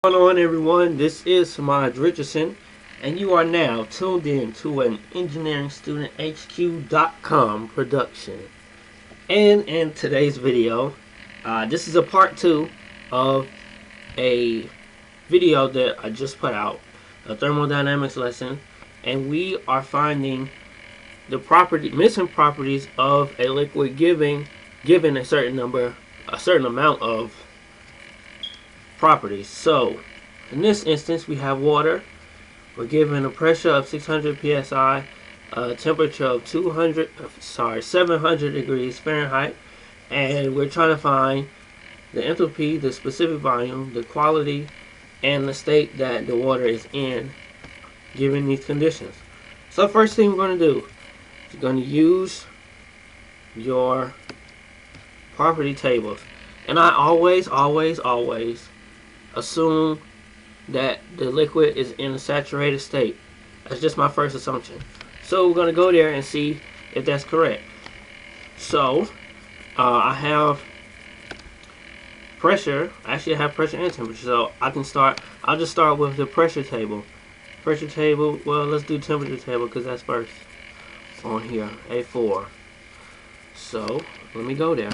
What's going on, everyone? This is Samaj Richardson, and you are now tuned in to an EngineeringStudentHQ.com production. And in today's video, this is a part 2 of a video that I just put out, a thermodynamics lesson, and we are finding the missing properties of a liquid given a certain amount of properties. So in this instance, we have water. We're given a pressure of 600 psi, a temperature of 700 degrees Fahrenheit, and we're trying to find the enthalpy, the specific volume, the quality, and the state that the water is in given these conditions. So first thing we're going to do is you're going to use your property tables, and I always assume that the liquid is in a saturated state. That's just my first assumption. So we're going to go there and see if that's correct. So I have pressure. Actually, I have pressure and temperature. So I'll just start with the pressure table. Pressure table. Well, let's do temperature table because that's first on here. A4. So let me go there.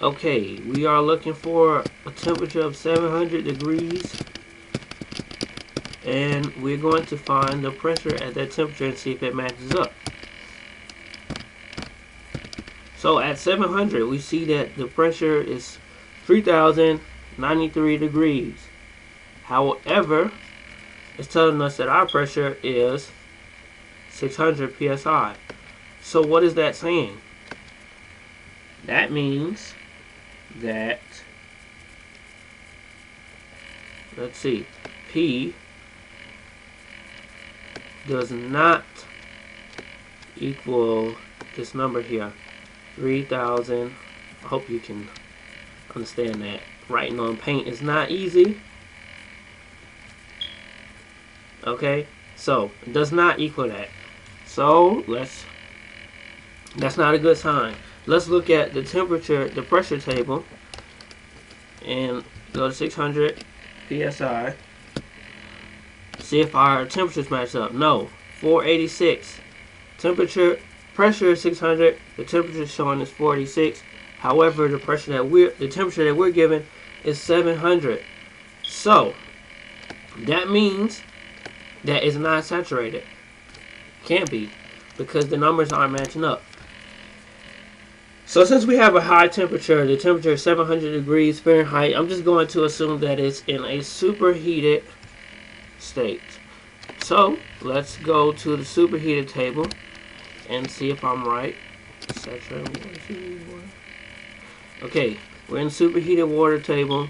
Okay, we are looking for a temperature of 700 degrees, and we're going to find the pressure at that temperature and see if it matches up. So at 700, we see that the pressure is 3,093 degrees. However, it's telling us that our pressure is 600 psi. So what is that saying? That means that, let's see, P does not equal this number here, 3,000. I hope you can understand that. Writing on paint is not easy. Okay, so it does not equal that. So that's not a good sign. Let's look at the temperature, the pressure table, and go to 600 psi. See if our temperatures match up. No, 486. Pressure is 600. The temperature showing is 486. However, the temperature that we're given is 700. So that means that it's not saturated. Can't be, because the numbers aren't matching up. So since we have a high temperature, the temperature is 700 degrees Fahrenheit, I'm just going to assume that it's in a superheated state. So let's go to the superheated table and see if I'm right. Okay, we're in superheated water table.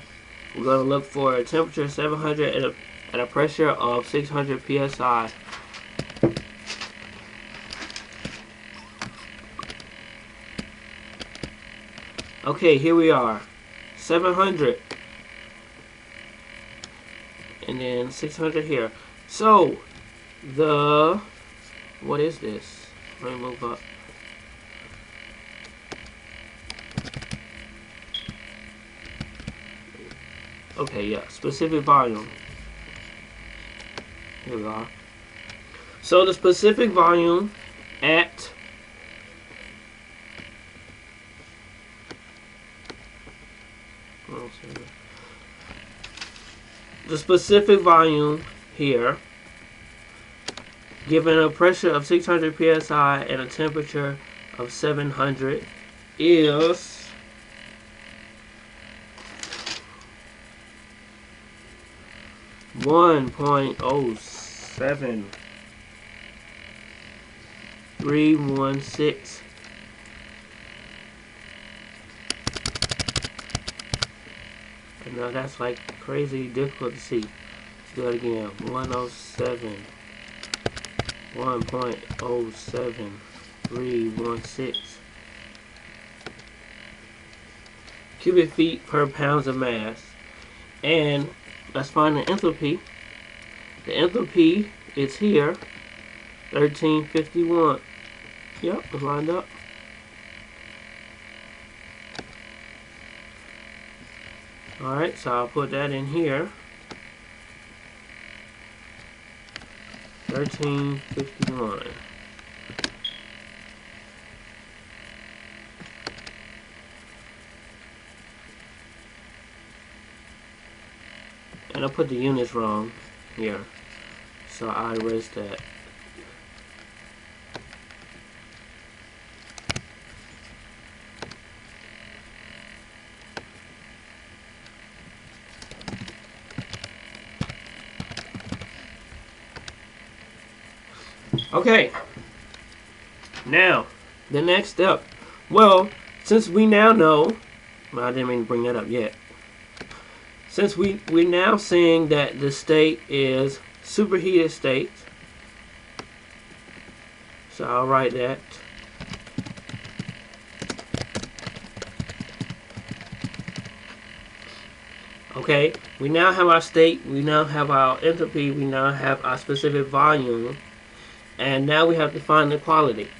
We're going to look for a temperature of 700 at a pressure of 600 psi. Okay, here we are, 700, and then 600 here. So, what is this? Let me move up. Okay, yeah, specific volume. Here we are. So the specific volume at here, given a pressure of 600 psi and a temperature of 700, is 1.07316. Now that's like crazy difficult to see. Let's do it again. 1.07316 cubic feet per pounds of mass. And let's find the enthalpy. The enthalpy is here, 1351. Yep, it's lined up. Alright, so I'll put that in here. 1351. And I put the units wrong here, so I erase that. Okay, now the next step. Well, since we now know, well, I didn't mean to bring that up yet. Since we're now saying that the state is superheated state, so I'll write that. Okay, we now have our state, we now have our entropy, we now have our specific volume, and now we have to find the quality.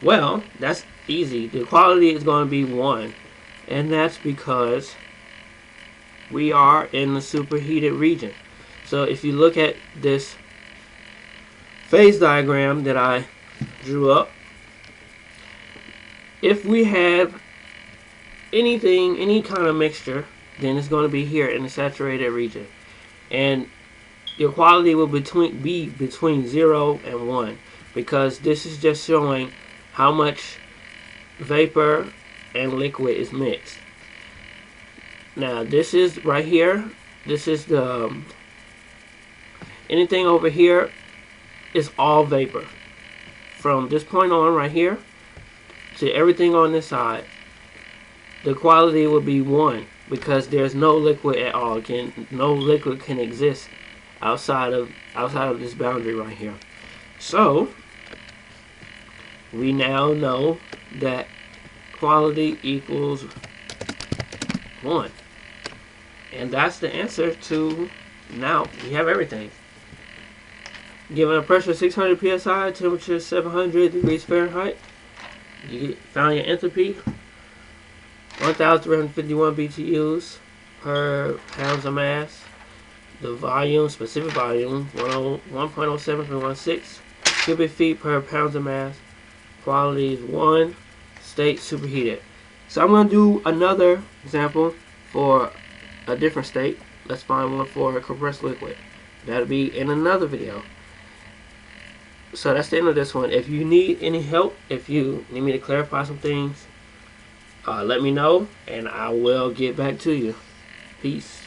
Well, that's easy. The quality is going to be 1, and that's because we are in the superheated region. So if you look at this phase diagram that I drew up, if we have anything, any kind of mixture, then it's going to be here in the saturated region, and your quality will be between 0 and 1, because this is just showing how much vapor and liquid is mixed. Now this is right here, this is the anything over here is all vapor. From this point on right here to everything on this side, the quality will be 1, because there's no liquid at all. No liquid can exist outside of this boundary right here. So we now know that quality equals 1, and that's the answer to. Now we have everything. Given a pressure 600 psi, temperature 700 degrees Fahrenheit, you found your entropy, 1,351 BTUs per pounds of mass. The volume, specific volume, 1.07316 cubic feet per pounds of mass. Quality is 1. State superheated. So I'm going to do another example for a different state. Let's find one for a compressed liquid. That'll be in another video. So that's the end of this one. If you need any help, if you need me to clarify some things, let me know and I will get back to you. Peace.